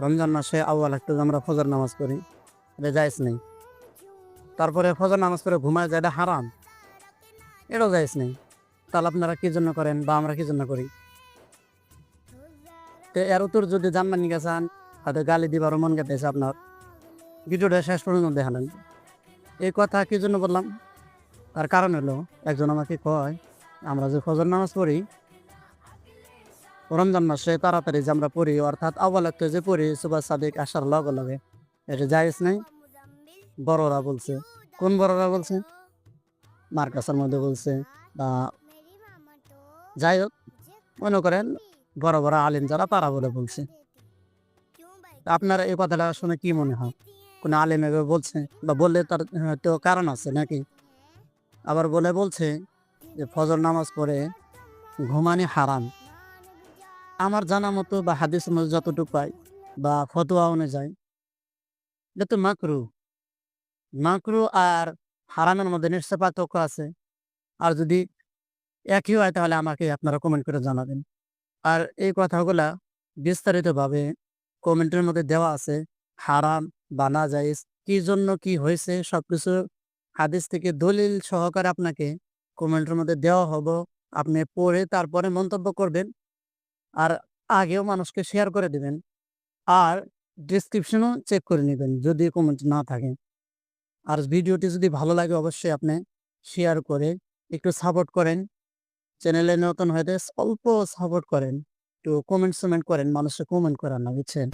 রমজান মাসে আউয়াল একটু আমরা ফজর নামাজ পড়ি, এটা জায়েজ নেই। তারপরে ফজর নামাজ পড়ে ঘুমায় যায়, এটা হারাম, এটাও জায়েজ নেই। তাহলে আপনারা কি জন্য করেন বা আমরা কি জন্য করি? তো এর উত্তর যদি জানবার নিকে চান, হয়তো গালি দিবারও মন গেতেছে আপনার, ভিডিওটা শেষ পর্যন্ত দেখালেন। এই কথা কি জন্য বললাম? তার কারণ হলো, একজন আমাকে কয়, আমরা যে ফজর নামাজ পড়ি রমজান মাসে তাড়াতাড়ি যে আমরা পড়ি, অর্থাৎ আউয়াল ওয়াক্তে যে পড়ি সুবহ সাদিক আসার লগে লগে, এটা জায়েজ নাই। বড়রা বলছে। কোন বড়রা বলছে? মার্কাসের মধ্যে বলছে, বা যাই হোক, মনে করেন বড় বড় আলিম যারা তারা বলে বলছে। তা আপনার এই কথাটা শুনে কি মনে হয়? কোনো আলিম এভাবে বলছে বা বললে তার তো কারণ আছে নাকি? আবার বলছে যে ফজর নামাজ পড়ে ঘুমানি হারাম। আমার জানা মতো বা হাদিসের মধ্যে যতটুকু পাই বা ফতোয়া অনুযায়ী, এটা তো মাকরুহ। মাকরুহ আর হারামের মধ্যে নিশ্চয় পার্থক্য আছে। আর যদি একই হয় তাহলে আমাকে আপনারা কমেন্ট করে জানাবেন। আর এই কথাগুলা বিস্তারিতভাবে কমেন্টের মধ্যে দেওয়া আছে। হারাম বা নাজায়েজ, কি জন্য কি হয়েছে সবকিছু হাদিস থেকে দলিল সহকারে আপনাকে কমেন্টের মধ্যে দেওয়া হবো। আপনি পড়ে তারপরে মন্তব্য করবেন। আর আগেও মানুষকে শেয়ার করে দিবেন। আর ডেসক্রিপশনও চেক করে নিবেন যদি কমেন্ট না থাকে। আর ভিডিওটি যদি ভালো লাগে অবশ্যই আপনি শেয়ার করে একটু সাপোর্ট করেন। চ্যানেলে নতুন হইতে অল্প সাপোর্ট করেন। একটু কমেন্ট করেন, মানুষকে কমেন্ট করান না, বুঝছেন?